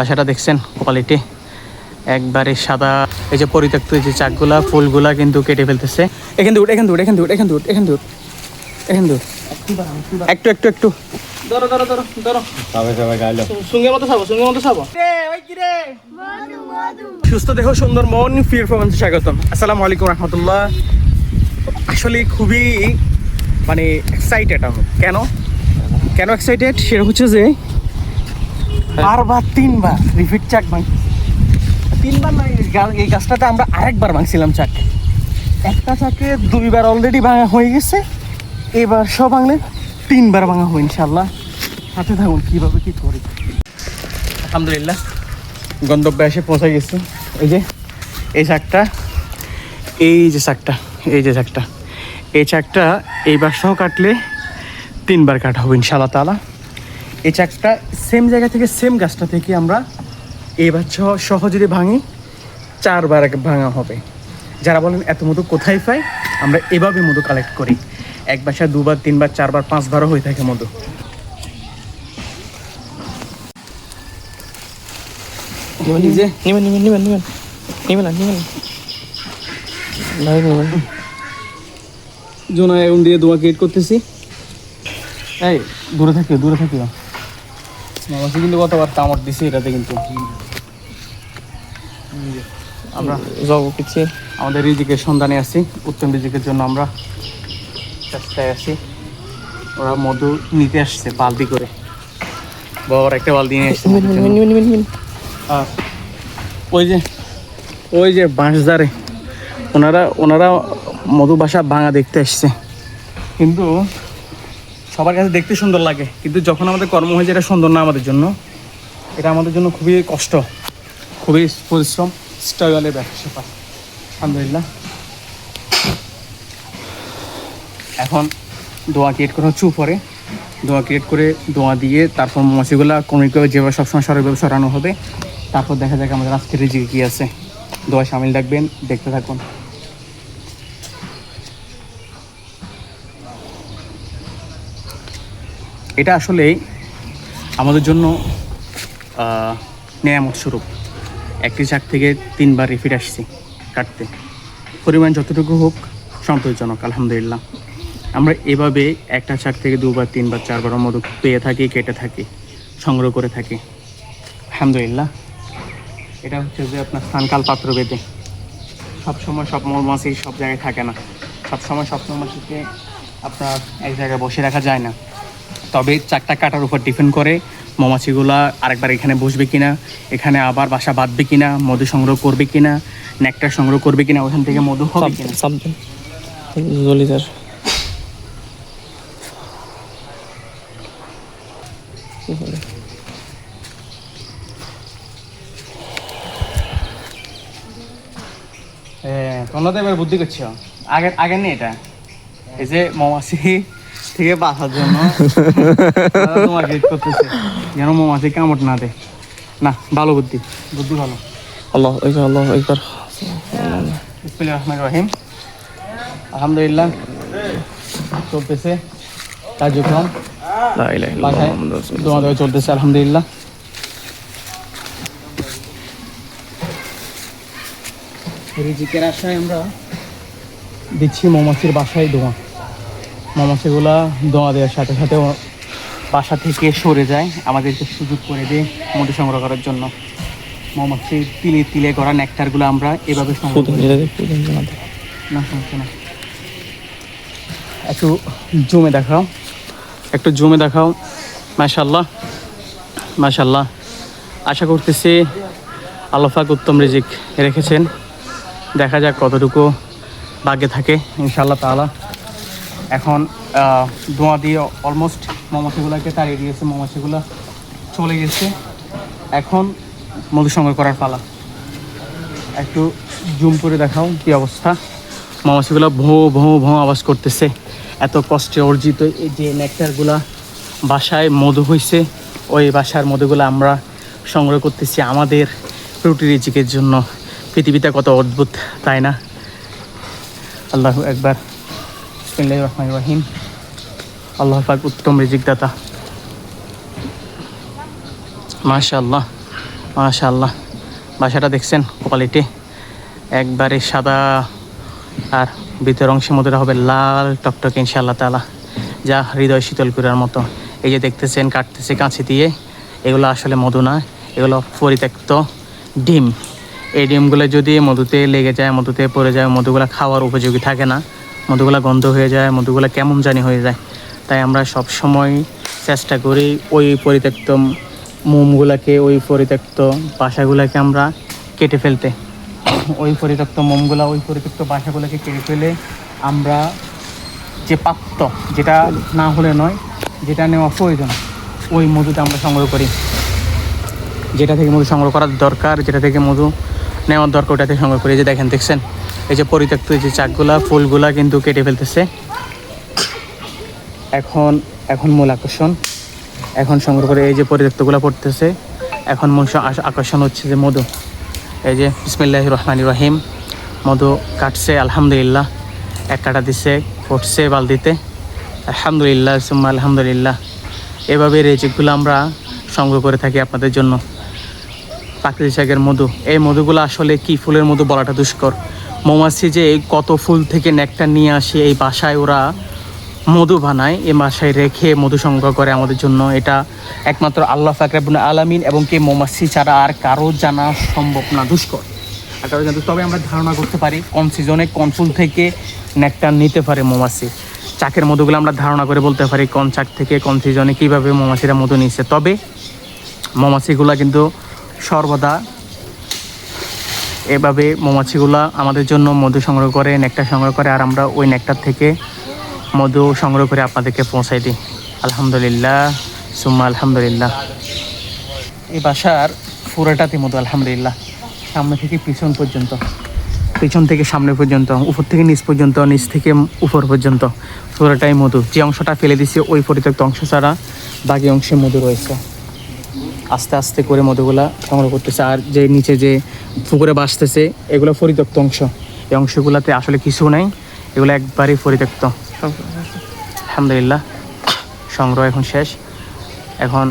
বাসাটা দেখছেন কোয়ালিটি একবারে সাদা। এই যে পরিত্যক্ত যে চাকগুলা ফুলগুলা কিন্তু কেটে ফেলতেছে। এখান দূর এখান দূর এখান দূর এখান দূর এখান দূর এখান দূর একটু একটু একটু ধরো ধরো ধরো ধরো সবাই গাইলো সুঙ্গের মতো খাবো সুঙ্গের মতো খাবো। সুস্থ দেহ সুন্দর মন ফির ফরমেন্সে স্বাগতম। আসসালামু আলাইকুম রহমতুল্লাহ। আসলে খুবই মানে এক্সাইটেড আমি। কেন কেন এক্সাইটেড সেটা হচ্ছে যে বারবার তিনবার রিপিট চাক ভাঙছি। তিনবার না, এই গাছটাতে আমরা আরেকবার ভাঙছিলাম চাক। একটা চাকে দুইবার অলরেডি ভাঙা হয়ে গেছে, এবার সব ভাঙলে তিনবার ভাঙা হবে ইনশাল্লাহ। সাথে থাকুন কীভাবে কী করি। আলহামদুলিল্লাহ গন্তব্যে এসে পৌঁছে গেছি। এই যে এই চাকটা, এই যে চাকটা, এই যে চাকটা, এই চাকটা এইবার সহ কাটলে তিনবার কাটা হবে ইনশাআল্লাহ তাআলা। এই চাকটা সেম জায়গা থেকে সেম গাছটা থেকে আমরা এইবার সহ যদি ভাঙি চারবার ভাঙা হবে। যারা বলেন এত মধু কোথায় পাই, আমরা এভাবে মধু কালেক্ট করি। এক বাসায় দুবার তিনবার চারবার পাঁচবারও হয়ে থাকে মধু। জোনা এখন দিয়ে দোয়া ক্রিয়েট করতেছি। এই দূরে থাকিও দূরে থাকিও। মামাসি কিন্তু কতবার কামড় দিছি এটাতে, কিন্তু আমরা যাবো কিছু আমাদের রিজিকের সন্ধানে আছি। উত্তম রিজিকের জন্য আমরা চেষ্টায় আছি। ওরা মধু নিতে আসছে বালতি করে, বড় একটা বালতি নিয়ে আসছে। ওই যে বাঁশদারে ওনারা মধু বাসা ভাঙা দেখতে আসছে। কিন্তু সবার কাছে দেখতে সুন্দর লাগে, কিন্তু যখন আমাদের কর্ম হয়েছে এটা সুন্দর না আমাদের জন্য। এটা আমাদের জন্য খুবই কষ্ট, খুবই পরিশ্রম, স্ট্রাগলের ব্যাপার। আলহামদুলিল্লাহ এখন দোয়া ক্রিয়েট করা হচ্ছে উপরে। দোয়া ক্রিয়েট করে দোয়া দিয়ে তারপর মশিগুলা কমিকভাবে যেভাবে সবসময় সরলভাবে সরানো হবে। তারপর দেখা যাক আমাদের আজকের রিজিকে কী আছে। দোয়া সামিল রাখবেন, দেখতে থাকুন। এটা আসলে আমাদের জন্য নেয়ামত স্বরূপ। একটি চাক থেকে তিনবার রিপিট আসছি কাটতে। পরিমাণ যতটুকু হোক সন্তোষজনক আলহামদুলিল্লাহ। আমরা এভাবে একটা চাক থেকে দুবার তিনবার চারবার মধু পেয়ে থাকি, কেটে থাকি, সংগ্রহ করে থাকি আলহামদুলিল্লাহ। এটা হচ্ছে যে আপনার স্থানকাল পাত্র বেঁধে সবসময় সব মৌমাছি সব জায়গায় থাকে না। সবসময় সব মৌমাছিকে আপনার এক জায়গায় বসে রাখা যায় না। তবে চাকটা কাটার উপর ডিপেন্ড করে মৌমাছিগুলা আরেকবার এখানে বসবে কিনা, এখানে আবার বাসা বাঁধবে কিনা, মধু সংগ্রহ করবে কিনা, নেকটার সংগ্রহ করবে কিনা, ওখান থেকে মধু হবে কিনা। তোমরা তো এবার বুদ্ধি করছো, আগে নেই এটা। এই যে মৌমাছি থেকে বাঁচার জন্য তোমার গেট করতেছে যেন মৌমাছি কামড় না দেয়। না, ভালো বুদ্ধি, বুদ্ধি ভালো। আল্লাহ আকবার। বিসমিল্লাহির রহমানির রহিম। আলহামদুলিল্লাহ চলতেছে কার্যক্রম, দোয়া দেওয়া চলতেছে আলহামদুলিল্লাহ। রিজিকের আশায় আমরা দিচ্ছি মৌমাছির বাসায় দোয়া। মৌমাছিগুলা দোয়া দেওয়ার সাথে সাথে বাসা থেকে সরে যায়, আমাদেরকে সুযোগ করে দেয় মধু সংগ্রহ করার জন্য। মৌমাছির তিলে তিলে করা নেকটারগুলো আমরা এভাবে সংগ্রহ করি। না সমস্যা না, একটু জমে দেখাও, একটু জমে দেখাও। মাশাআল্লাহ মাশাআল্লাহ। আশা করতেছি আল্লাহ পাক উত্তম রিজিক রেখেছেন। দেখা যাক কতটুকু ভাগ্যে থাকে ইনশাআল্লাহ তাআলা। এখন ধোঁয়া দিয়ে অলমোস্ট মৌমাছিগুলোকে তাড়িয়ে দিয়েছে, মৌমাছিগুলো চলে গেছে। এখন মধু সংগ্রহ করার পালা। একটু জুম করে দেখাও কী অবস্থা। মৌমাছিগুলো ভোঁ ভোঁ ভোঁ আওয়াজ করতেছে। এত কষ্টে অর্জিত এই যে নেকটারগুলা বাসায় মধু হয়েছে, ওই বাসার মধুগুলো আমরা সংগ্রহ করতেছি আমাদের রুটি রিজিকের জন্য। পৃথিবীটা কত অদ্ভুত, তাই না? আল্লাহু আকবার। বিসমিল্লাহির রহমানির রহিম। আল্লাহ পাক উত্তম রিজিক দাতা। মাশাআল্লাহ মাশাআল্লাহ, বাসাটা দেখছেন কোয়ালিটি একবারে সাদা, আর ভিতর অংশের মধ্যে হবে লাল টকটকে ইনশাআল্লাহ তাআলা, যা হৃদয় শীতল করার মতো। এই যে দেখতেছেন কাটতেছে কাঁচি দিয়ে, এগুলো আসলে মধু না, এগুলো পরিত্যক্ত ডিম। এই ডিমগুলো যদি মধুতে লেগে যায়, মধুতে পড়ে যায়, মধুগুলো খাওয়ার উপযোগী থাকে না, মধুগুলো গন্ধ হয়ে যায়, মধুগুলো কেমন জানি হয়ে যায়। তাই আমরা সব সময় চেষ্টা করি ওই পরিত্যক্ত মোমগুলোকে, ওই পরিত্যক্ত বাসাগুলোকে আমরা কেটে ফেলতে। ওই পরিত্যক্ত মোমগুলো, ওই পরিত্যক্ত বাসাগুলোকে কেটে ফেলে আমরা যে প্রাপ্ত, যেটা না হলে নয়, যেটা নেওয়া প্রয়োজন, ওই মধুটা আমরা সংগ্রহ করি। যেটা থেকে মধু সংগ্রহ করার দরকার, যেটা থেকে মধু নেওয়ার দরকার, ওটা থেকে সংগ্রহ করি। এই যে দেখছেন এই যে পরিত্যক্ত যে চাকগুলা, ফুলগুলা কিন্তু কেটে ফেলতেছে। এখন মূল আকর্ষণ, এখন সংগ্রহ করে এই যে পরিত্যক্তগুলো পড়তেছে, এখন মূল আকর্ষণ হচ্ছে যে মধু। এই যে বিসমিল্লাহির রহমানির রহিম, মধু কাটছে আলহামদুলিল্লাহ, এক কাটা দিচ্ছে, পড়ছে বালতিতে আলহামদুলিল্লাহ, সুম্মা আলহামদুলিল্লাহ। এভাবে রেজিকগুলো আমরা সংগ্রহ করে থাকি আপনাদের জন্য। প্রাকৃতিক শাকের মধু, এই মধুগুলো আসলে কি ফুলের মধু বলাটা দুষ্কর। মৌমাছি যে কত ফুল থেকে নেকটার নিয়ে আসে, এই বাসায় ওরা মধু বানায়, এই বাসায় রেখে মধু সংগ্রহ করে আমাদের জন্য। এটা একমাত্র আল্লাহ পাক রব্বুল আলামিন এবং কি মৌমাছি ছাড়া আর কারো জানা সম্ভব না, দুষ্কর। আর কারো জানতে, তবে আমরা ধারণা করতে পারি কোন সিজনে কোন ফুল থেকে নেকটার নিতে পারে মৌমাছি। চাকের মধুগুলো আমরা ধারণা করে বলতে পারি কোন চাক থেকে কোন সিজনে কীভাবে মৌমাছিরা মধু নিচ্ছে। তবে মৌমাছিগুলা কিন্তু সর্বদা এভাবে মৌমাছিগুলা আমাদের জন্য মধু সংগ্রহ করে, নেকটার সংগ্রহ করে, আর আমরা ওই নেকটার থেকে মধু সংগ্রহ করে আপনাদেরকে পৌঁছাই দিই। আলহামদুলিল্লাহ, সুম্মা আলহামদুলিল্লাহ। এই বাসার পুরোটাতে মধু আলহামদুলিল্লাহ, সামনে থেকে পিছন পর্যন্ত, পিছন থেকে সামনে পর্যন্ত, উপর থেকে নিচ পর্যন্ত, নিচ থেকে উপর পর্যন্ত পুরোটাই মধু। যে অংশটা ফেলে দিচ্ছে ওই পরিত্যক্ত অংশ ছাড়া বাকি অংশে মধু রয়েছে। আস্তে আস্তে করে মধুগুলা সংগ্রহ করতেছে। আর যে নিচে যে পুকুরে বাসতেছে, এগুলো পরিত্যক্ত অংশ। এই অংশগুলোতে আসলে কিছু নাই, এগুলো একবারই পরিত্যক্ত। আলহামদুলিল্লাহ, সংগ্রহ এখন শেষ। এখন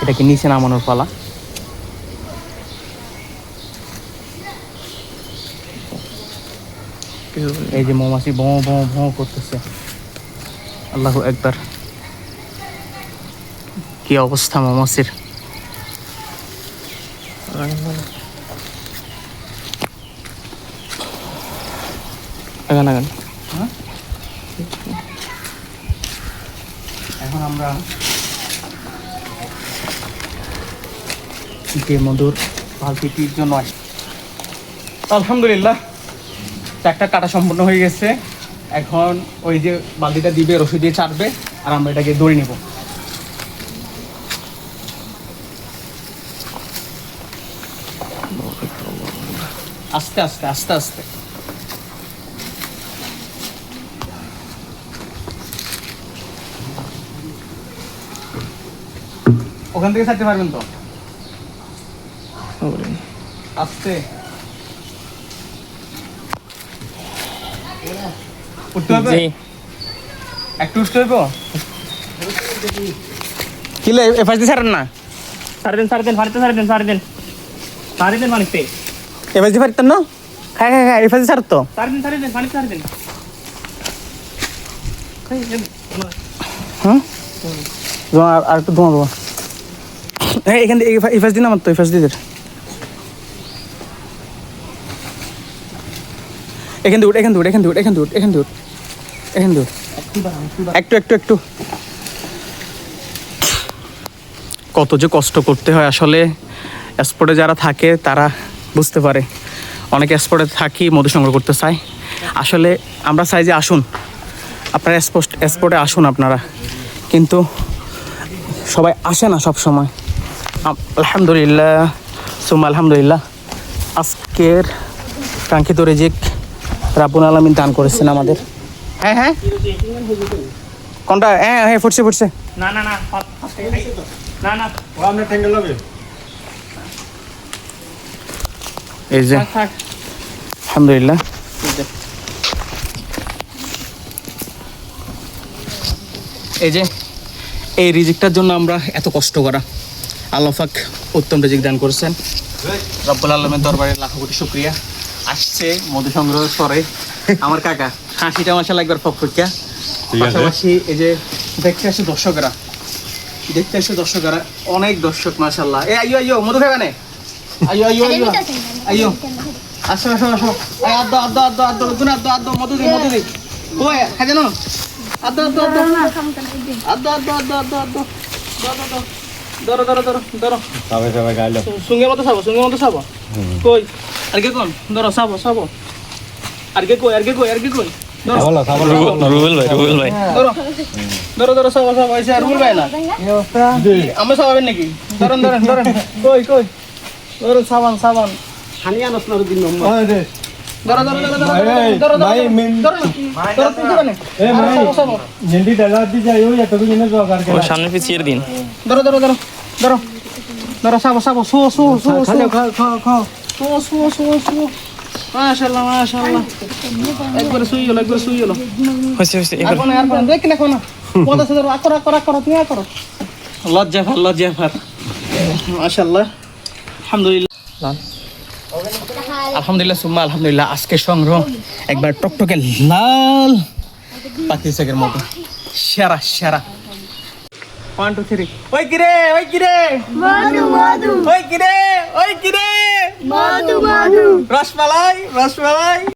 এটাকে নিচে নামানোর পালা। এই যে মৌমাছি ভোঁ ভোঁ ভোঁ করতেছে, আল্লাহু আকবার। কি অবস্থা মৌমাছির! এখন আমরা যে মধুর বালতিটির জন্য আসি। আলহামদুলিল্লাহ, চাকটা কাটা সম্পূর্ণ হয়ে গেছে। এখন ওই যে বালতিটা দিবে, রশি দিয়ে চাটবে, আর আমরা এটাকে দড়ি নেব। আস্তে আস্তে আস্তে আস্তে। ওখান থেকে ছাড়তে পারবেন তো? আস্তে উঠতে হবে, একটু উঠতে হবে। কিলে এফাস দিয়ে ছাড়েন না? সাড়ে দিন ফাড়িতে ফাড়িতে এফাস দিয়ে পারতেন না? হ্যাঁ হ্যাঁ হ্যাঁ, এফাস দিয়ে ছাড়তো। সাড়ে দিন ফাড়িতে হ্যাঁ, আর একটু ধোঁয়া দেবো। হ্যাঁ, এখান থেকে এফাস দিন, আমার তো এফাস দিয়ে এখান দিয়ে উঠ, এখান দিয়ে উঠ, এখান দিয়ে উঠ, এখান দিয়ে উঠ, এখান দিয়ে উঠ, এখান দিয়ে উঠ, একটু একটু একটু। কত যে কষ্ট করতে হয় আসলে, স্পটে যারা থাকে তারা বুঝতে পারে। অনেকে স্পটে থাকি মধু সংগ্রহ করতে চায়। আসলে আমরা চাই যে আসুন আপনারা স্পটে আসুন আপনারা, কিন্তু সবাই আসে না সব সময়। আলহামদুলিল্লাহ, সুম্মা আলহামদুলিল্লাহ। আজকের কাঙ্ক্ষিত রিজিক রাব্বুল আলামিন দান করেছেন আমাদের। হ্যাঁ হ্যাঁ, কোনটা? হ্যাঁ হ্যাঁ, ফুটছে ফুটছে। না না না না না, ও আপনি ঠেঙ্গেল হবে। এই যে আলহামদুলিল্লাহ, এই যে এই রিজিকটার জন্য আমরা এত কষ্ট করা। আল্লাহ পাক উত্তম রিজিক দান করেছেন। রব্বুল আলমের দরবারে লাখো কোটি শুকরিয়া। আসছে মধু সংগ্রহ করে আমার কাকা, হাসিটা মাশাআল্লাহ একবার ফকফকা। পাশাপাশি এই যে দেখতে আসে দর্শকরা, অনেক দর্শক মাশাআল্লাহ। আইয়ো মধু খাবে না? আইয়ো আসো আদ্দো মধু দি ওই খাজে না আদ্দো ধরো সবাই গাইলো সঙ্গে মতো সাবো কই আর কে কোন ধরো সাবো আর কে কই বলো রুবেল ভাই ধরো সাবো এসে আর বলবে না আমরা সাবাবেন নাকি? ধরেন কই ধরো সাবান হানিয়া নসনার দিন নম্বর ধরো নিন্দি ডালা দি যাই ওই এত দিনে জোগাড় ও সামনে পিছিয়ে দিন। ধরো সাবো শো খাও মাশাআল্লাহ একবার শুই গেল হইছে আর কোন দেখ না কোন পদা সদর আকর তুমি আকর লজ্জা ফার মাশাআল্লাহ আলহামদুলিল্লাহ সুম্মা আলহামদুলিল্লাহ। আজকে সংগ্রহ একবার টকটকে লাল পাতি শাকের মতো সেরা 1 2 3 ওই কিরে মধু ওই কিরে মধু রসমালাই